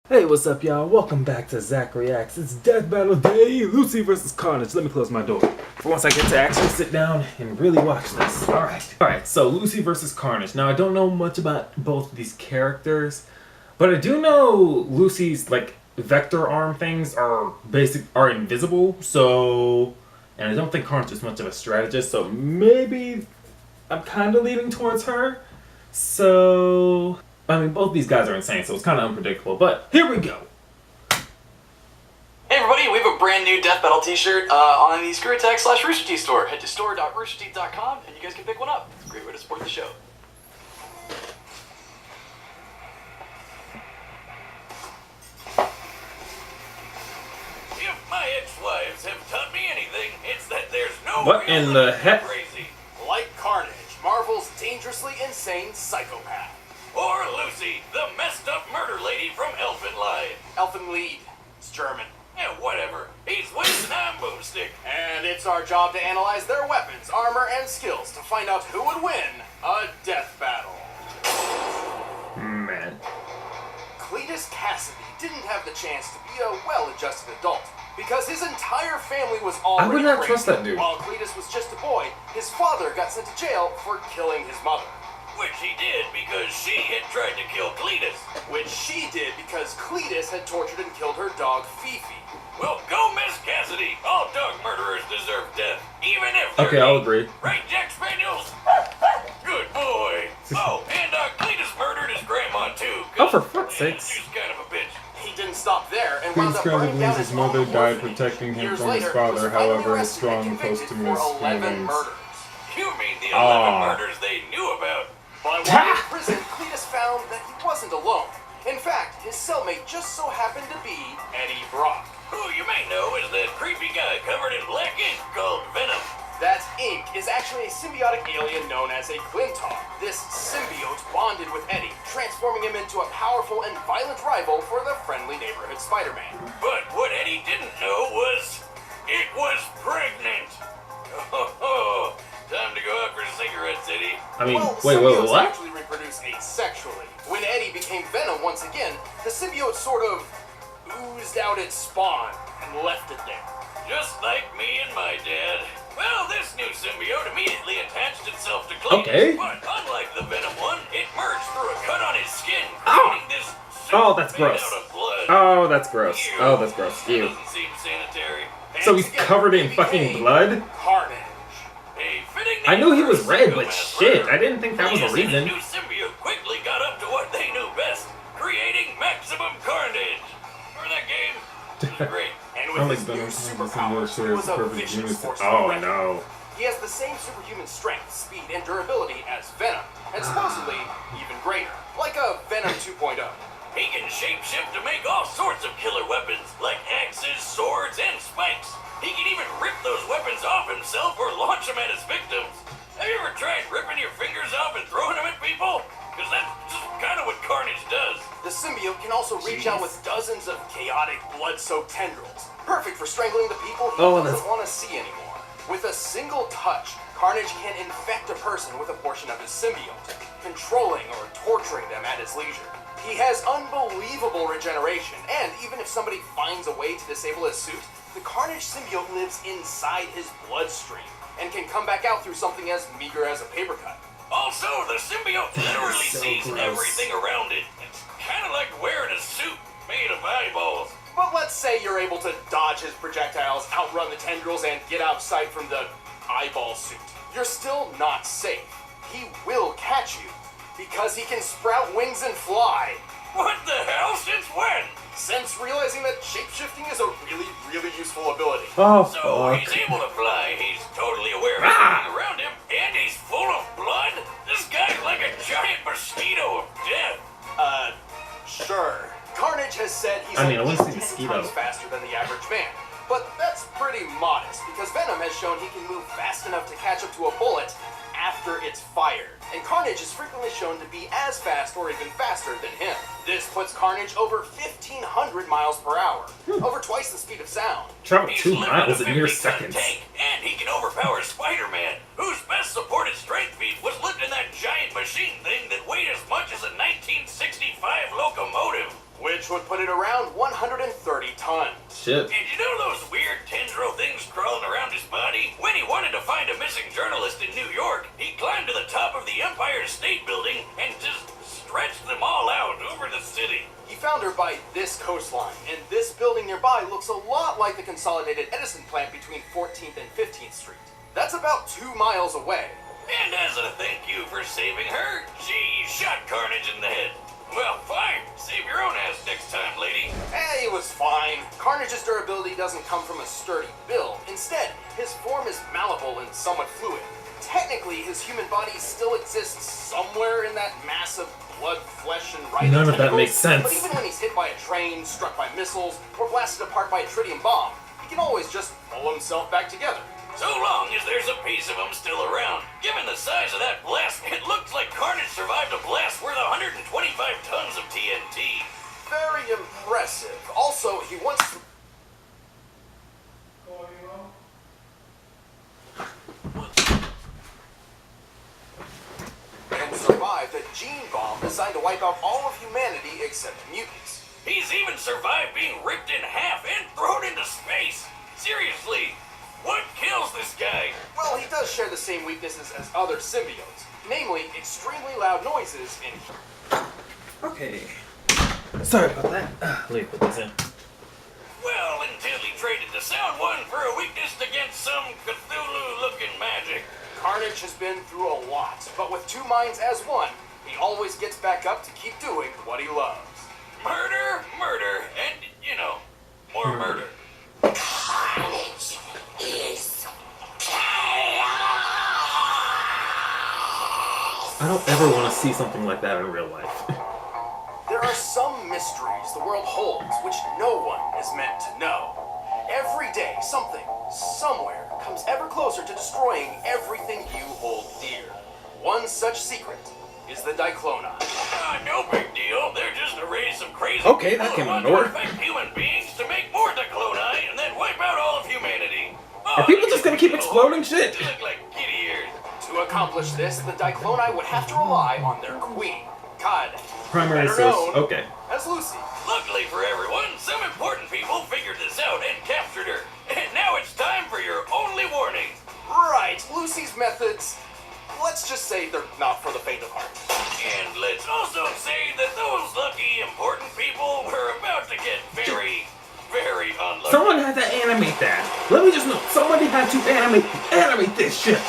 Hey, what's up, y'all? Welcome back to ZachReacts. It's Death Battle Day, Lucy versus Carnage. Let me close my door for once I get to actually sit down and really watch this. Alright, so Lucy versus Carnage. Now, I don't know much about both of these characters, but I do know Lucy's, vector arm things are invisible, so... And I don't think Carnage is much of a strategist, so maybe I'm kind of leaning towards her. So... I mean, both these guys are insane, so it's kind of unpredictable, but here we go. Hey everybody, we have a brand new Death Battle t-shirt on the ScrewAttack/Rooster Teeth store. Head to store.roosterteeth.com and you guys can pick one up. It's a great way to support the show. If my ex-wives have taught me anything, it's that there's no What real in the limit to heck? crazy. Like Carnage, Marvel's dangerously insane psychopath. Or Lucy, the messed up murder lady from Elfin. Elfin lead. It's German. Yeah, whatever. He's Wiz and I'm Boomstick. And it's our job to analyze their weapons, armor, and skills to find out who would win a death battle. Man. Cletus Cassidy didn't have the chance to be a well-adjusted adult because his entire family was already I would not crazy. trust that dude. While Cletus was just a boy, his father got sent to jail for killing his mother. Which he did because she had tried to kill Cletus. Which she did because Cletus had tortured and killed her dog Fifi. Well, go Miss Cassidy. All dog murderers deserve death, even if they're Okay, I'll mean. agree. Right, Jack Spaniels? Good boy. Oh, and Cletus murdered his grandma too. Oh, for fuck's sakes. She's kind of a bitch. He didn't stop there and Queen's wound up Carnage burning down believes his his mother own died orphanage. protecting him Years from his later, father, he was finally however, his arrested strong and convicted posthumous for 11 feelings. murders. You mean the 11 Aw. murders they knew about? But while in prison, Cletus found that he wasn't alone. In fact, his cellmate just so happened to be Eddie Brock. Who you may know is that creepy guy covered in black ink called Venom. That ink is actually a symbiotic alien known as a Clintar. This symbiote bonded with Eddie, transforming him into a powerful and violent rival for the friendly neighborhood Spider-Man. But what Eddie didn't know was it was pregnant. Oh, time to go out for cigarettes, Eddie. I mean, Well, wait, symbiotes what? actually reproduce asexually. When Eddie became Venom once again, the symbiote sort of oozed out its spawn and left it there. Just like me and my dad. Well, this new symbiote immediately attached itself to Cletus. Okay. But unlike the Venom one, it merged through a cut on his skin, Ow. creating this suit Oh, that's made gross. out of blood. Oh, that's gross. Ew. Oh, that's gross. That Ew. doesn't seem sanitary. So he's And together covered in they fucking became blood? Carnage. A fitting I name knew he for was a red, but psychopath shit, murderer. I didn't think that was a Cletus and reason. his new symbiote quickly got up to what they knew best, creating maximum carnage. Remember that game? It was great. And I with like his Venom new because the superpowers, symbiote he shares was the a perfect vicious unit. force to Oh, reckon with. no. He has the same superhuman strength, speed, and durability as Venom, and supposedly even greater, like a Venom 2.0. He can shapeshift to make all sorts of killer weapons, like axes, swords, and spikes. He can even rip those weapons off himself or launch them at his victims. Have you ever tried ripping your fingers off and throwing them at people? Because that's just kind of what Carnage does. The symbiote can also reach out with dozens of chaotic, blood-soaked tendrils, perfect for strangling the people he Oh, doesn't that's- want to see anymore. With a single touch, Carnage can infect a person with a portion of his symbiote, controlling or torturing them at his leisure. He has unbelievable regeneration, and even if somebody finds a way to disable his suit, the Carnage symbiote lives inside his bloodstream and can come back out through something as meager as a paper cut. Also, the symbiote literally so sees gross. everything around it. It's kind of like wearing a suit made of eyeballs. But let's say you're able to dodge his projectiles, outrun the tendrils, and get out of sight from the eyeball suit. You're still not safe. He will catch you, because he can sprout wings and fly. What the hell? Since when? Since realizing that shapeshifting is a really, really useful ability. Oh, So fuck. he's able to fly, he's totally aware of Ah! everything around him, and he's full of blood? This guy's like a giant mosquito of death. Sure. Carnage has said he's I mean, at I wanna least see 10 mosquito. times faster than the average man. But that's pretty modest, because Venom has shown he can move fast enough to catch up to a bullet after it's fired. And Carnage is frequently shown to be as fast or even faster than him. This puts Carnage over 1,500 miles per hour, over twice the speed of sound. Travel He's 2 lifted miles a in mere 50-ton seconds. tank, and he can overpower Spider-Man, whose best supported strength feat was lifting that giant machine thing that weighed as much as a 1965 locomotive. Which Carnage would put it around 130 tons. Shit. And you know those weird tendril things crawling around his body? When he wanted to find a missing journalist in New York, he climbed to the top of the Empire State Building and just stretched them all out over the city. He found her by this coastline, and this building nearby looks a lot like the consolidated Edison plant between 14th and 15th Street. That's about 2 miles away. And as a thank you for saving her, she shot Carnage in the head. Well, fine. Save your own ass next time, lady. Hey, it was fine. Carnage's durability doesn't come from a sturdy build. Instead, his form is malleable and somewhat fluid. Technically, his human body still exists somewhere in that mass of blood, flesh, and writhing None of that tentacles. makes sense. But even when he's hit by a train, struck by missiles, or blasted apart by a tritium bomb, he can always just pull himself back together. So long as there's a piece of him still around. Given the size of that blast, it looks like Carnage survived a blast worth 125 tons of TNT. Very impressive. Also, he once... and survived a gene bomb designed to wipe out all of humanity except mutants. He's even survived being ripped in half and thrown into space. Seriously, what kills this guy? Well, he does share the same weaknesses as other symbiotes, namely extremely loud noises and... Okay. Sorry about that. Let me put this in. Well, until he traded the sound one for a weakness against some Cthulhu-looking magic. Carnage has been through a lot, but with two minds as one, he always gets back up to keep doing what he loves. Murder, murder, and, you know, more murder. Carnage is chaos. I don't ever want to see something like that in real life. There are some mysteries the world holds which no one is meant to know. Every day, something, somewhere, comes ever closer to destroying everything you hold dear. One such secret is the Dicloni. No big deal. They're just a race of crazy Okay, people that came who out want of to nowhere. infect human beings to make more Dicloni and then wipe out all of humanity. Are people just gonna keep exploding shit? They look like kitty ears. To accomplish this, the Dicloni would have to rely on their queen, God, Primary better source. known Okay. as Lucy. Luckily for everyone, some important people figured this out and captured her. And now it's time for your only warning. Right, Lucy's methods, let's just say they're not for the faint of heart. And let's also say that those lucky important people were about to get very, very unlucky. Someone had to animate that. Let me just know. Somebody had to animate this shit.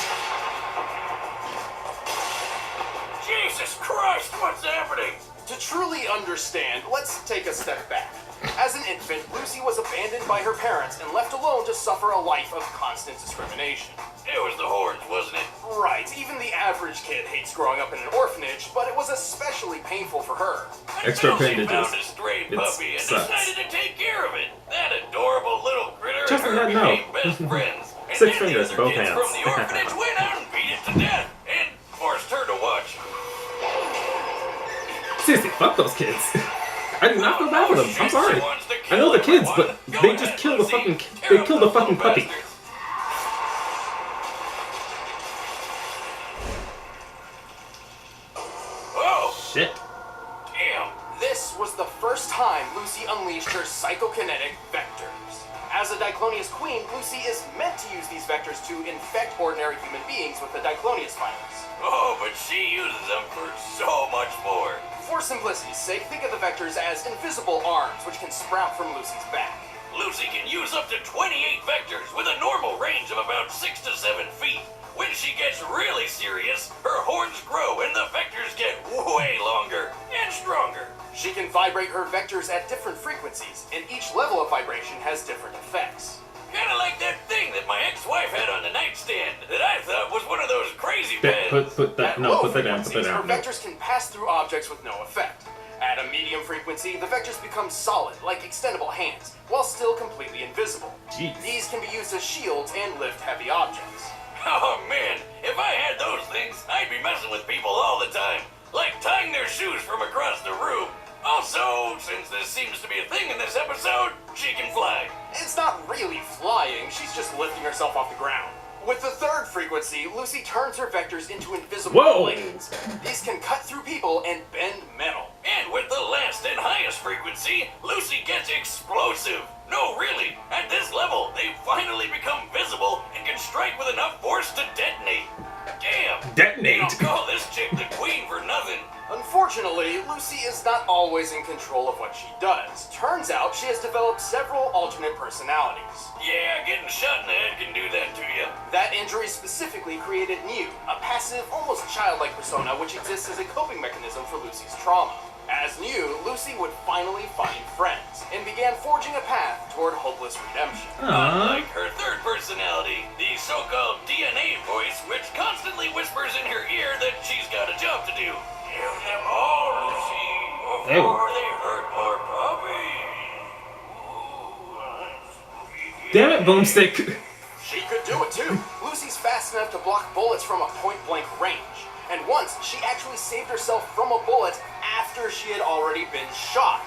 Jesus Christ, what's happening? To truly understand, let's take a step back. As an infant, Lucy was abandoned by her parents and left alone to suffer a life of constant discrimination. It was the horns, wasn't it? Right, even the average kid hates growing up in an orphanage, but it was especially painful for her. Extra Until she appendages. found a stray It puppy and sucks. decided to take care of it. That adorable little critter Just and her let know. became best friends. And Six then fingers, the both other kids hands. from the orphanage went out and beat it to death and forced her to watch. Seriously, fuck those kids. I do not feel bad for them. I'm sorry. I know the kids, but they just kill the fucking. They kill the fucking puppy. Oh, Shit. damn. This was the first time Lucy unleashed her psychokinetic vectors. As a Diclonius queen, Lucy is meant to use these vectors to infect ordinary human beings with the Diclonius virus. Oh, but she uses them for so much more. For simplicity's sake, think of the vectors as invisible arms which can sprout from Lucy's back. Lucy can use up to 28 vectors with a normal range of about 6 to 7 feet. When she gets really serious, her horns grow and the vectors get way longer and stronger. She can vibrate her vectors at different frequencies, and each level of vibration has different effects. Kinda like that thing that my ex-wife had on the nightstand that I thought was one of those crazy Put pens. that. At No, low put that down. Put that frequencies, down. her No. vectors can pass through objects with no effect. At a medium frequency, the vectors become solid, like extendable hands, while still completely invisible. Jeez. These can be used as shields and lift heavy objects. Oh man, if I had those things, I'd be messing with people all the time. Like tying their shoes from across the room. Also, since this seems to be a thing in this episode, she can fly. It's not really flying, she's just lifting herself off the ground. With the third frequency, Lucy turns her vectors into invisible blades. These can cut through people and bend metal. And with the last and highest frequency, Lucy gets explosive. No, really, at this level, they finally become visible and can strike with enough force to detonate. Damn! Detonate? They don't call this chick the queen for nothing. Unfortunately, Lucy is not always in control of what she does. Turns out she has developed several alternate personalities. Yeah, getting shot in the head can do that to you. That injury specifically created Mew, a passive, almost childlike persona which exists as a coping mechanism for Lucy's trauma. As Mew, Lucy would finally find friends, and began forging a path toward hopeless redemption. Unlike her third personality, the so-called DNA voice, which constantly whispers in her ear that she's got a job to do. Give them all, Lucy, before they hurt more puppies. Damn it, Boomstick. She could do it too. Lucy's fast enough to block bullets from a point-blank range. And once, she actually saved herself from a bullet after she had already been shot.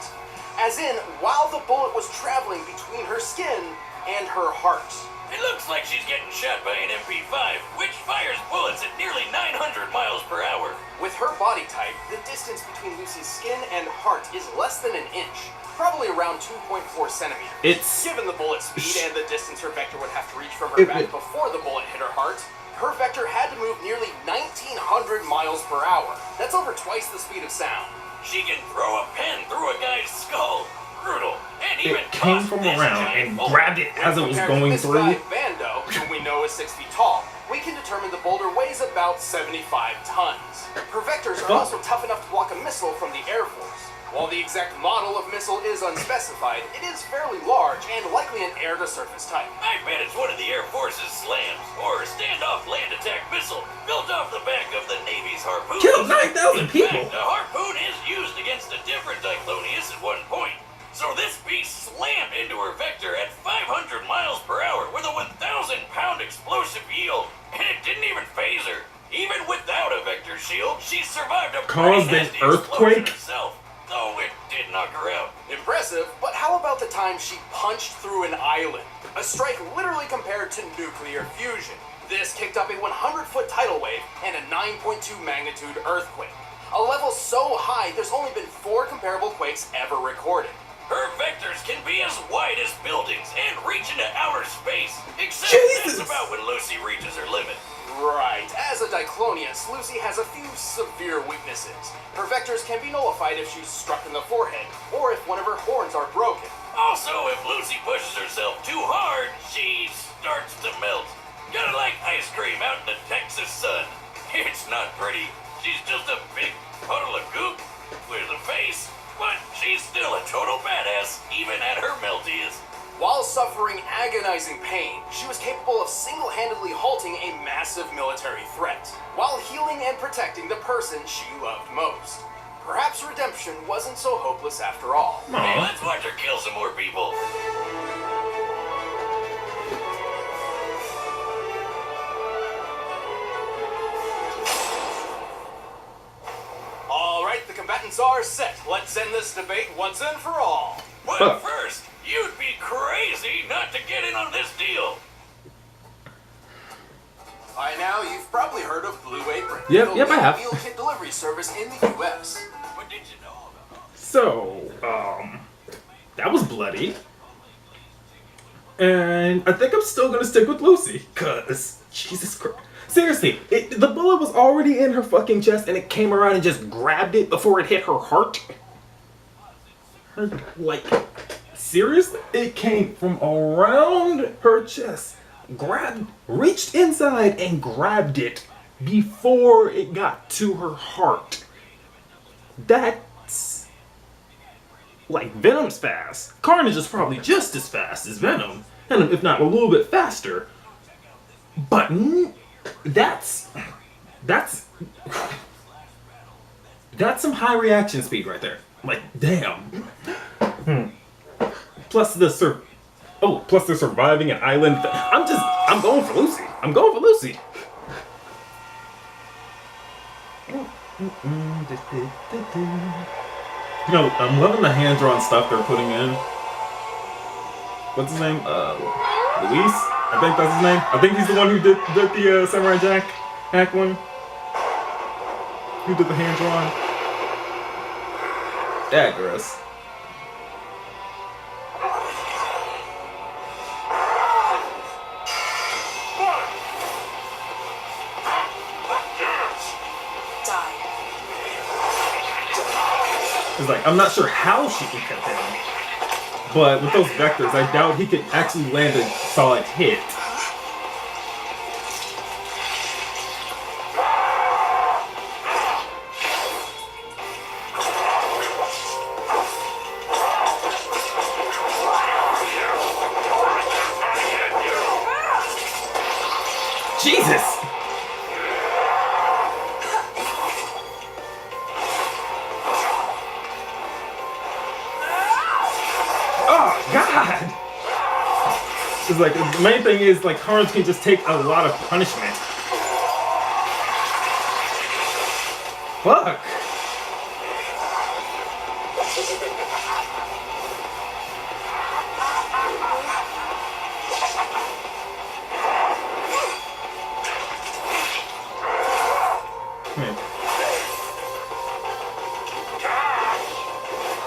As in, while the bullet was traveling between her skin and her heart. It looks like she's getting shot by an MP5, which fires bullets at nearly 900 miles per hour. With her body type, the distance between Lucy's skin and heart is less than an inch. Probably around 2.4 centimeters. Given the bullet speed and the distance her vector would have to reach from her back before the bullet hit her heart, her vector had to move nearly 1,900 miles per hour. That's over twice the speed of sound. She can throw a pen through a guy's skull. Brutal. And even It came from around and grabbed it as it was going through. Guy, Bando, whom we know is 6 feet tall, we can determine the boulder weighs about 75 tons. Her vectors are also tough enough to block a missile from the Air Force. While the exact model of missile is unspecified, it is fairly large and likely an air-to-surface type. I bet it's one of the Air Force's SLAMs, or standoff land attack missile, built off the back of the Navy's harpoon. Killed 9,000 people! In fact, the harpoon is used against a different Cyclonius at one point. So this beast slammed into her vector at 500 miles per hour with a 1,000-pound explosive yield, and it didn't even phase her. Even without a vector shield, she survived a Caused an earthquake? herself. Though it did knock her out. Impressive, but how about the time she punched through an island? A strike literally compared to nuclear fusion. This kicked up a 100-foot tidal wave and a 9.2 magnitude earthquake. A level so high, there's only been 4 comparable quakes ever recorded. Her vectors can be as wide as buildings and reach into outer space. Except that's about when Lucy reaches her limit. Right. As a Diclonius, Lucy has a few severe weaknesses. Her vectors can be nullified if she's struck in the forehead, or if one of her horns are broken. Also, if Lucy pushes herself too hard, she starts to melt. Kinda like ice cream out in the Texas sun. It's not pretty. She's just a big puddle of goop with a face, but she's still a total badass, even at her meltiest. While suffering agonizing pain, she was capable of single-handedly halting a massive military threat, while healing and protecting the person she loved most. Perhaps redemption wasn't so hopeless after all. Hey, let's watch her kill some more people. All right, the combatants are set. Let's end this debate once and for all. But first, you'd be crazy not to get in on this deal. By now, you've probably heard of Blue Apron. Yep, I have. Meal kit delivery service in the U.S. What did you know about? So, that was bloody. And I think I'm still gonna stick with Lucy, cause Jesus Christ. Seriously, the bullet was already in her fucking chest and it came around and just grabbed it before it hit her heart. Like, seriously? It came from around her chest, reached inside and grabbed it before it got to her heart. That's like Venom's fast. Carnage is probably just as fast as Venom, and if not a little bit faster. But that's some high reaction speed right there. Like, damn. Plus they're surviving an island. I'm going for Lucy. I'm going for Lucy. You know, I'm loving the hand-drawn stuff they're putting in. What's his name? Luis? I think that's his name. I think he's the one who did the Samurai Jack hack one. Who did the hand drawing? Yeah, gross. It's like, I'm not sure how she can cut him, but with those vectors, I doubt he could actually land a solid hit. Jesus! Oh, God! It's like, the main thing is, like, Carnage can just take a lot of punishment. Fuck!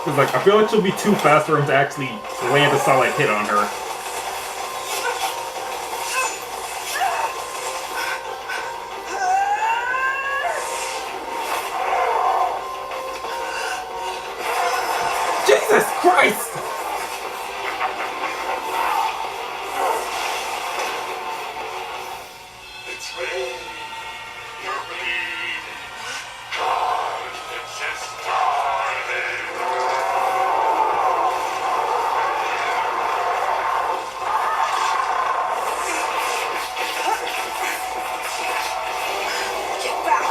It's like, I feel like she'll be too fast for him to actually land a solid hit on her. Jesus Christ! It's me. You bleed. Carnage is starving. Get back!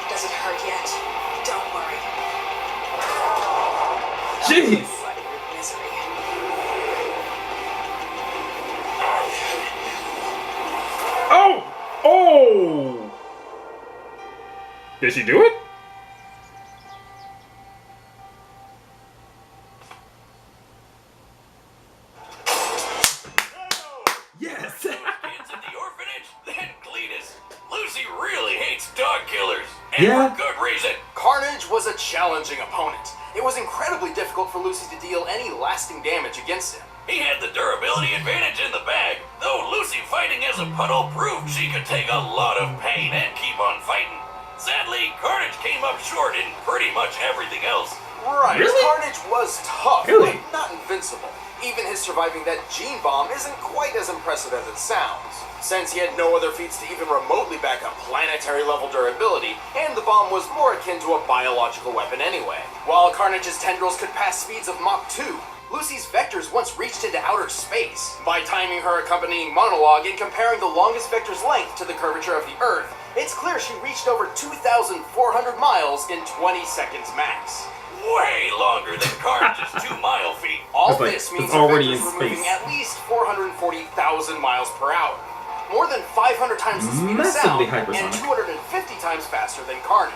Does it hurt yet? Don't worry. Jeez! Blood in your misery. Oh! Oh! Did she do it? Yes! Kids at the orphanage? Then Cletus. Lucy really hates dog killers. And Yeah. for good reason. Carnage was a challenging opponent. It was incredibly difficult for Lucy to deal any lasting damage against him. He had the durability advantage in the bag, though Lucy fighting as a puddle proved she could take a lot of pain and keep on fighting. Sadly, Carnage came up short in pretty much everything else. Right, Really? Carnage was tough, Really? but not invincible. Even his surviving that gene bomb isn't quite as impressive as it sounds, since he had no other feats to even remotely back up planetary level durability, and the bomb was more akin to a biological weapon anyway. While Carnage's tendrils could pass speeds of Mach 2, Lucy's vectors once reached into outer space. By timing her accompanying monologue and comparing the longest vector's length to the curvature of the Earth, it's clear she reached over 2,400 miles in 20 seconds max. Way longer than Carnage's 2-mile feat. All It's like, this means it's already the in vectors were moving space. at least 440,000 miles per hour. More than 500 times the speed of sound, Massively hypersonic. and 250 times faster than Carnage.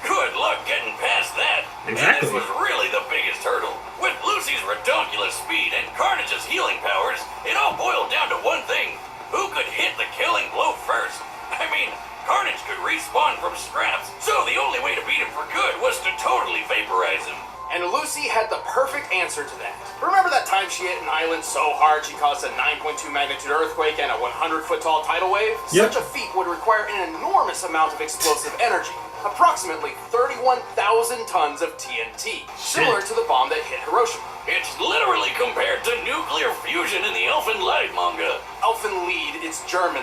Good luck getting past that. Exactly. And this was really the biggest hurdle. With Lucy's redonkulous speed and Carnage's healing powers, it all boiled down to one thing. Who could hit the killing blow first? I mean, Carnage could respawn from scraps, so the only way to beat him for good was to totally vaporize him. And Lucy had the perfect answer to that. Remember that time she hit an island so hard she caused a 9.2 magnitude earthquake and a 100-foot tall tidal wave? Yep. Such a feat would require an enormous amount of explosive energy, approximately 31,000 tons of TNT, similar to the bomb that hit Hiroshima. It's literally compared to nuclear fusion in the Elfin light manga. Elfin Lied, it's German.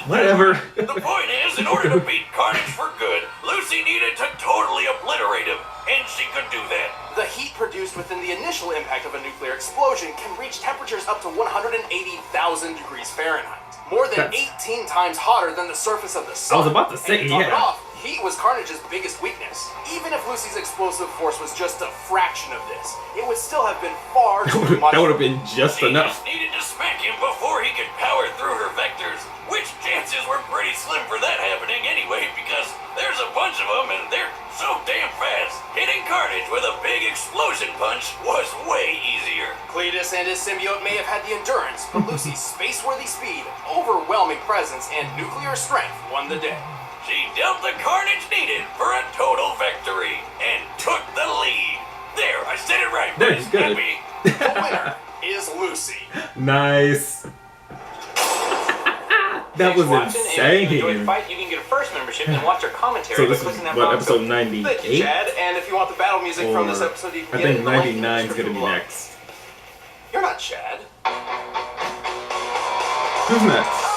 Whatever. The point is, in order to beat Carnage for good, Lucy needed to totally obliterate him, and she could do that. The heat produced within the initial impact of a nuclear explosion can reach temperatures up to 180,000 degrees Fahrenheit. More than That's- 18 times hotter than the surface of the sun. I was about to say, and to top it yeah. off, heat was Carnage's biggest weakness. Even if Lucy's explosive force was just a fraction of this, it would still have been far too much. That would have been just She enough. just needed to smack him before he could power were pretty slim for that happening anyway, because there's a bunch of them and they're so damn fast. Hitting Carnage with a big explosion punch was way easier. Cletus and his symbiote may have had the endurance, but Lucy's space-worthy speed, overwhelming presence, and nuclear strength won the day. She dealt the carnage needed for a total victory and took the lead. There, I said it right. There, you good. Happy? The winner is Lucy. Nice. That was insane. If you enjoyed the fight, you can get a first membership and watch our commentary. So by this is clicking that what, box episode over. 98? Thank you, Chad. And if you want the battle music from this episode, you can I get it think in the link in the 99 is gonna be description below. next. You're not Chad. Who's next?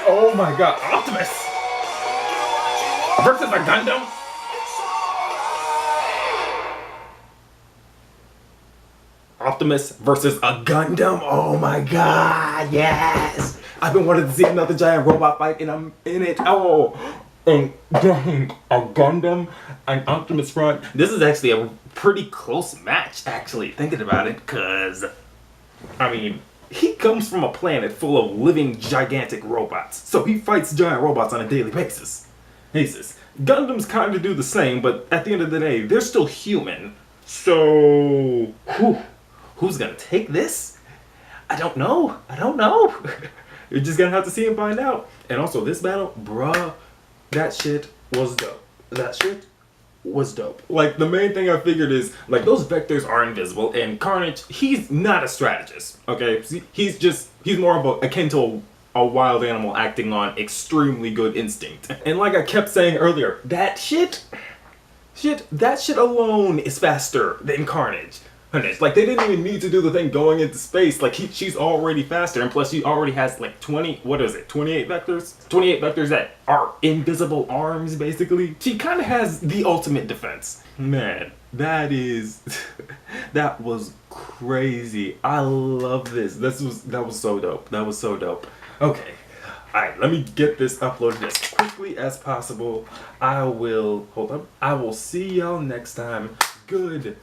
Oh my god, Optimus! Versus a Gundam? Optimus versus a Gundam? Oh my god, yes! I've been wanting to see another giant robot fight and I'm in it. Oh! And dang, a Gundam, an Optimus front. This is actually a pretty close match, actually, thinking about it, because, I mean, he comes from a planet full of living gigantic robots, so he fights giant robots on a daily basis. Gundams kind of do the same, but at the end of the day, they're still human. So, who's gonna take this? I don't know. You're just gonna have to see and find out. And also, this battle, bruh, that shit was dope. Like, the main thing I figured is, like, those vectors are invisible, and Carnage, he's not a strategist, okay? He's more of akin to a wild animal acting on extremely good instinct. And like I kept saying earlier, that shit alone is faster than Carnage. Like, they didn't even need to do the thing going into space. Like, she's already faster, and plus she already has like 28 vectors? 28 vectors that are invisible arms, basically. She kind of has the ultimate defense. Man, that was crazy. I love this. That was so dope. Okay. Alright, let me get this uploaded as quickly as possible. I will see y'all next time. Goodbye.